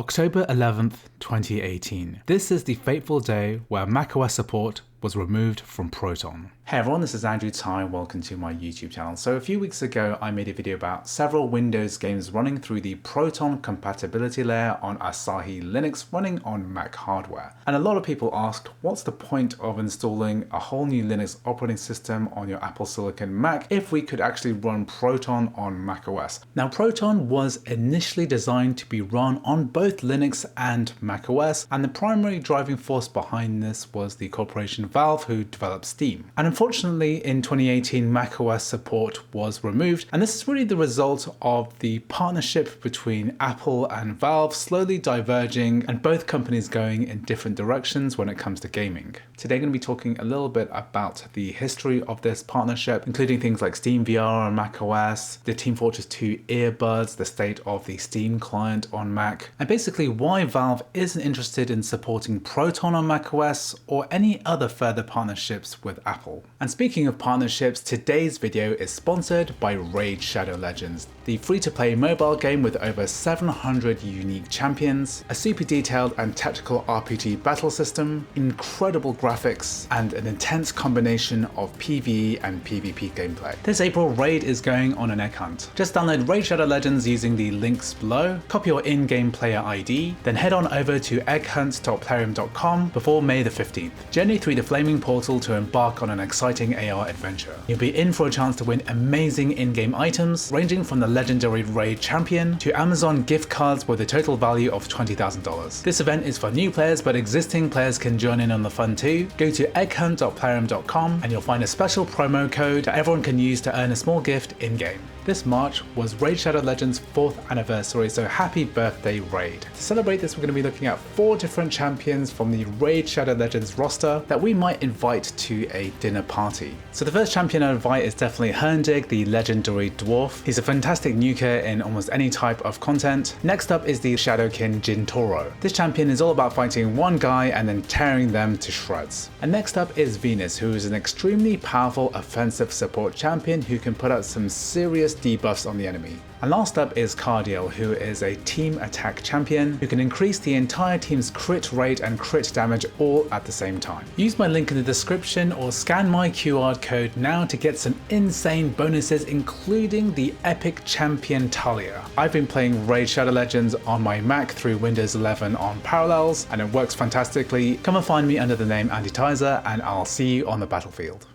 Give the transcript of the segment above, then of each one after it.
October 11th, 2018. This is the fateful day where macOS support was removed from Proton. Hey everyone, this is Andrew Tai, welcome to my YouTube channel. So a few weeks ago I made a video about several Windows games running through the Proton compatibility layer on Asahi Linux running on Mac hardware. And a lot of people asked, what's the point of installing a whole new Linux operating system on your Apple Silicon Mac if we could actually run Proton on macOS? Now Proton was initially designed to be run on both Linux and macOS, and the primary driving force behind this was the corporation Valve, who developed Steam. And unfortunately in 2018 macOS support was removed, and this is really the result of the partnership between Apple and Valve slowly diverging and both companies going in different directions when it comes to gaming. Today I'm going to be talking a little bit about the history of this partnership, including things like SteamVR on macOS, the Team Fortress 2 earbuds, the state of the Steam client on Mac, and basically why Valve isn't interested in supporting Proton on macOS or any other further partnerships with Apple. And speaking of partnerships, today's video is sponsored by Raid Shadow Legends, the free-to-play mobile game with over 700 unique champions, a super detailed and tactical RPG battle system, incredible graphics, and an intense combination of PvE and PvP gameplay. This April, Raid is going on an egg hunt. Just download Raid Shadow Legends using the links below, copy your in-game player ID, then head on over to egghunt.plarium.com before May the 15th. Journey through the flaming portal to embark on an exciting AR adventure. You'll be in for a chance to win amazing in-game items, ranging from the legendary Raid Champion to Amazon gift cards with a total value of $20,000. This event is for new players, but existing players can join in on the fun too. Go to egghunt.plarium.com and you'll find a special promo code that everyone can use to earn a small gift in-game. This March was Raid Shadow Legends' 4th anniversary, so happy birthday Raid. To celebrate this, we're going to be looking at 4 different champions from the Raid Shadow Legends roster that we might invite to a dinner party. So the first champion I invite is definitely Herndig, the legendary dwarf. He's a fantastic nuker in almost any type of content. Next up is the Shadowkin Jintoro. This champion is all about fighting one guy and then tearing them to shreds. And next up is Venus, who is an extremely powerful offensive support champion who can put out some serious debuffs on the enemy. And last up is Cardiel, who is a team attack champion who can increase the entire team's crit rate and crit damage all at the same time. Use my link in the description or scan my QR code now to get some insane bonuses, including the epic champion Talia. I've been playing Raid Shadow Legends on my Mac through Windows 11 on Parallels, and it works fantastically. Come and find me under the name Andy Tizer, and I'll see you on the battlefield.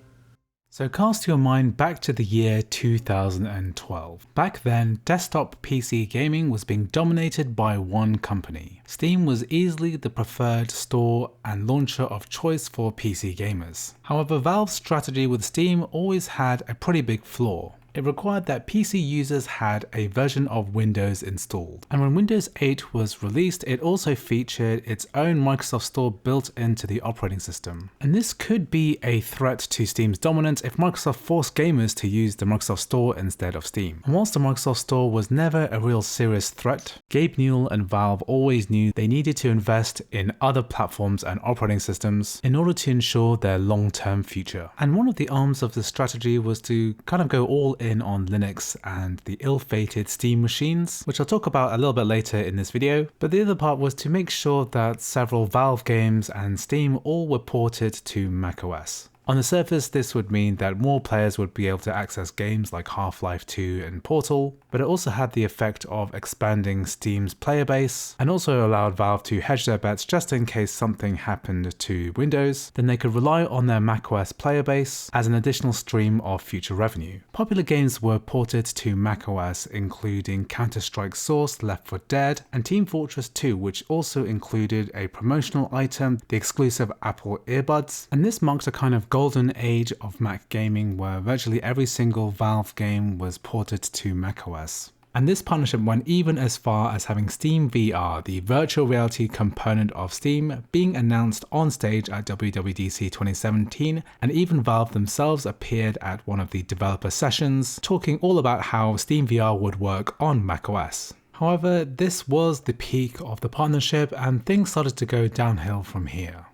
So cast your mind back to the year 2012. Back then, desktop PC gaming was being dominated by one company. Steam was easily the preferred store and launcher of choice for PC gamers. However, Valve's strategy with Steam always had a pretty big flaw. It required that PC users had a version of Windows installed. And when Windows 8 was released, it also featured its own Microsoft Store built into the operating system. And this could be a threat to Steam's dominance if Microsoft forced gamers to use the Microsoft Store instead of Steam. And whilst the Microsoft Store was never a real serious threat, Gabe Newell and Valve always knew they needed to invest in other platforms and operating systems in order to ensure their long-term future. And one of the arms of the strategy was to kind of go all in on Linux and the ill-fated Steam machines, which I'll talk about a little bit later in this video. But the other part was to make sure that several Valve games and Steam all were ported to macOS. On the surface, this would mean that more players would be able to access games like Half-Life 2 and Portal, but it also had the effect of expanding Steam's player base and also allowed Valve to hedge their bets just in case something happened to Windows. Then they could rely on their macOS player base as an additional stream of future revenue. Popular games were ported to macOS, including Counter-Strike Source, Left 4 Dead, and Team Fortress 2, which also included a promotional item, the exclusive Apple earbuds. And this marked a kind of golden age of Mac gaming where virtually every single Valve game was ported to macOS. And this partnership went even as far as having SteamVR, the virtual reality component of Steam, being announced on stage at WWDC 2017, and even Valve themselves appeared at one of the developer sessions, talking all about how SteamVR would work on macOS. However, this was the peak of the partnership and things started to go downhill from here.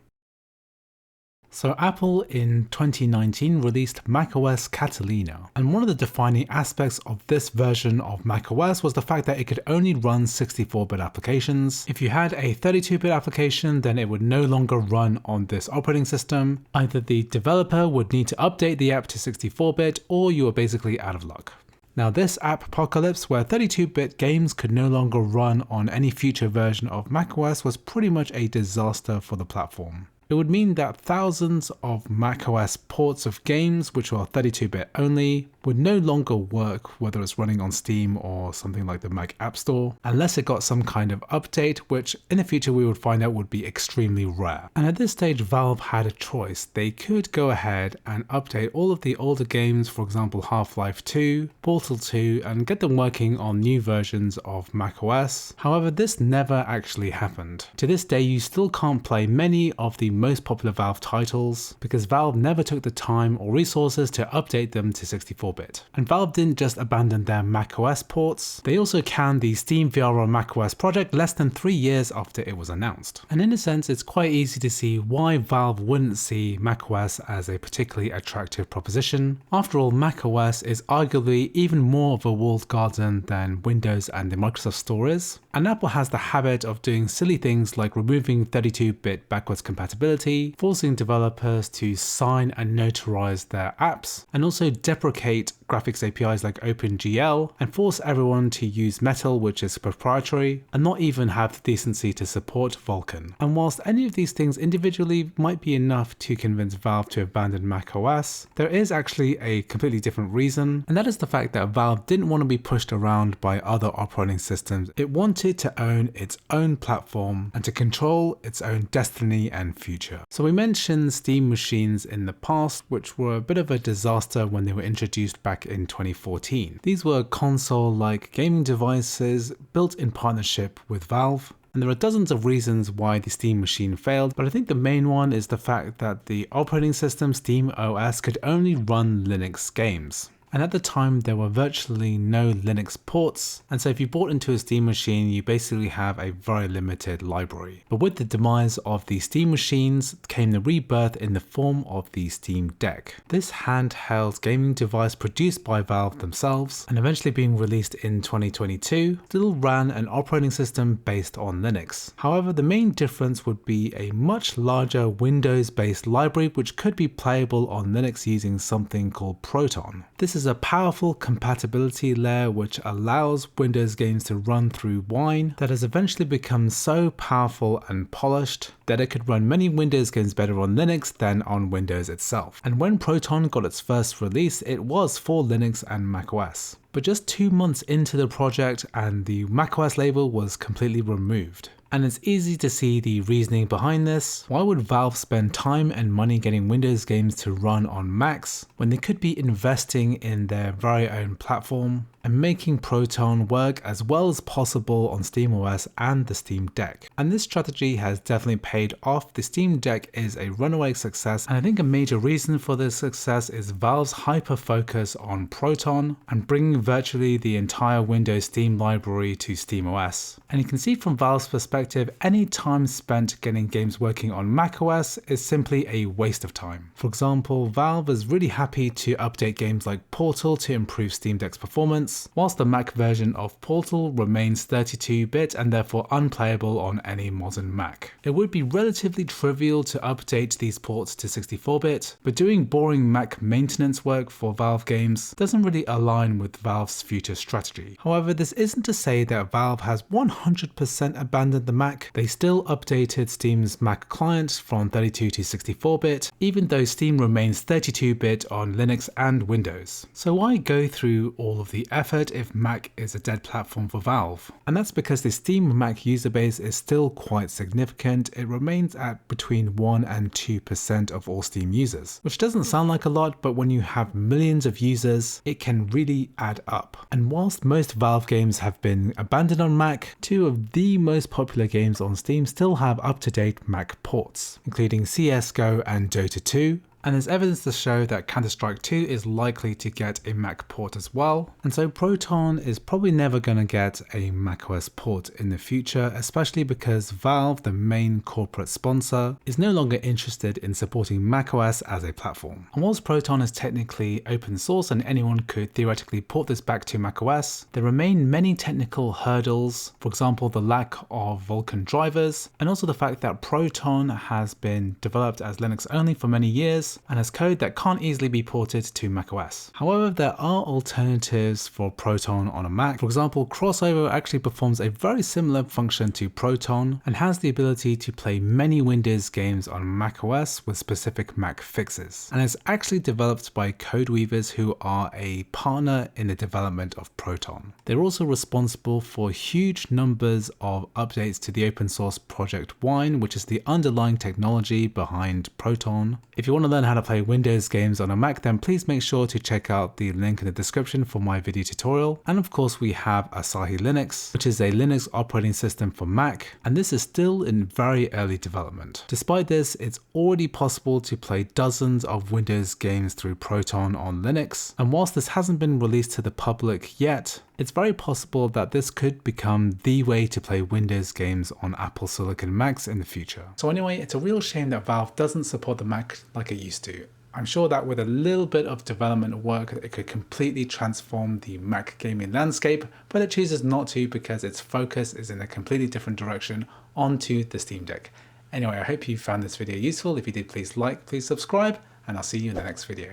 So Apple in 2019 released macOS Catalina, and one of the defining aspects of this version of macOS was the fact that it could only run 64-bit applications. If you had a 32-bit application, then it would no longer run on this operating system. Either the developer would need to update the app to 64-bit, or you were basically out of luck. Now this app apocalypse, where 32-bit games could no longer run on any future version of macOS, was pretty much a disaster for the platform. It would mean that thousands of macOS ports of games which are 32-bit only would no longer work, whether it's running on Steam or something like the Mac App Store, unless it got some kind of update, which in the future we would find out would be extremely rare. And at this stage, Valve had a choice. They could go ahead and update all of the older games, for example Half-Life 2, Portal 2, and get them working on new versions of macOS. However, this never actually happened. To this day, you still can't play many of the most popular Valve titles because Valve never took the time or resources to update them to 64-bit. And Valve didn't just abandon their macOS ports, they also canned the SteamVR macOS project less than 3 years after it was announced. And in a sense, it's quite easy to see why Valve wouldn't see macOS as a particularly attractive proposition. After all, macOS is arguably even more of a walled garden than Windows and the Microsoft Store is. And Apple has the habit of doing silly things like removing 32-bit backwards compatibility, forcing developers to sign and notarize their apps, and also deprecate graphics APIs like OpenGL, and force everyone to use Metal, which is proprietary, and not even have the decency to support Vulkan. And whilst any of these things individually might be enough to convince Valve to abandon macOS, there is actually a completely different reason, and that is the fact that Valve didn't want to be pushed around by other operating systems. It wanted to own its own platform and to control its own destiny and future. So we mentioned Steam machines in the past, which were a bit of a disaster when they were introduced back in 2014. These were console-like gaming devices built in partnership with Valve. And there are dozens of reasons why the Steam machine failed, but I think the main one is the fact that the operating system SteamOS could only run Linux games. And at the time, there were virtually no Linux ports, and so if you bought into a Steam machine, you basically have a very limited library. But with the demise of the Steam machines came the rebirth in the form of the Steam Deck. This handheld gaming device produced by Valve themselves, and eventually being released in 2022, still ran an operating system based on Linux. However, the main difference would be a much larger Windows-based library which could be playable on Linux using something called Proton. This is a powerful compatibility layer which allows Windows games to run through Wine that has eventually become so powerful and polished that it could run many Windows games better on Linux than on Windows itself. And when Proton got its first release, it was for Linux and macOS. But just 2 months into the project and the macOS label was completely removed. And it's easy to see the reasoning behind this. Why would Valve spend time and money getting Windows games to run on Macs when they could be investing in their very own platform and making Proton work as well as possible on SteamOS and the Steam Deck? And this strategy has definitely paid off. The Steam Deck is a runaway success, and I think a major reason for this success is Valve's hyper focus on Proton and bringing virtually the entire Windows Steam library to SteamOS. And you can see from Valve's perspective, any time spent getting games working on macOS is simply a waste of time. For example, Valve is really happy to update games like Portal to improve Steam Deck's performance, whilst the Mac version of Portal remains 32-bit and therefore unplayable on any modern Mac. It would be relatively trivial to update these ports to 64-bit, but doing boring Mac maintenance work for Valve games doesn't really align with Valve's future strategy. However, this isn't to say that Valve has 100% abandoned the Mac. They still updated Steam's Mac client from 32 to 64-bit, even though Steam remains 32-bit on Linux and Windows. So why go through all of the effort if Mac is a dead platform for Valve? And that's because the Steam Mac user base is still quite significant. It remains at between 1 and 2% of all Steam users, which doesn't sound like a lot, but when you have millions of users, it can really add up. And whilst most Valve games have been abandoned on Mac, 2 of the most popular games on Steam still have up-to-date Mac ports, including CSGO and Dota 2. and there's evidence to show that Counter-Strike 2 is likely to get a Mac port as well, and so Proton is probably never going to get a macOS port in the future, especially because Valve, the main corporate sponsor, is no longer interested in supporting macOS as a platform. And whilst Proton is technically open source and anyone could theoretically port this back to macOS, there remain many technical hurdles, for example the lack of Vulkan drivers, and also the fact that Proton has been developed as Linux only for many years and has code that can't easily be ported to macOS. However, there are alternatives for Proton on a Mac. For example, Crossover actually performs a very similar function to Proton and has the ability to play many Windows games on macOS with specific Mac fixes, and is actually developed by Codeweavers, who are a partner in the development of Proton. They're also responsible for huge numbers of updates to the open source project Wine, which is the underlying technology behind Proton. If you want to learn how to play Windows games on a Mac, then please make sure to check out the link in the description for my video tutorial. And of course we have Asahi Linux, which is a Linux operating system for Mac, and this is still in very early development. Despite this, it's already possible to play dozens of Windows games through Proton on Linux, and whilst this hasn't been released to the public yet, it's very possible that this could become the way to play Windows games on Apple Silicon Macs in the future. So anyway, it's a real shame that Valve doesn't support the Mac like it used to. I'm sure that with a little bit of development work, it could completely transform the Mac gaming landscape, but it chooses not to because its focus is in a completely different direction onto the Steam Deck. Anyway, I hope you found this video useful. If you did, please like, please subscribe, and I'll see you in the next video.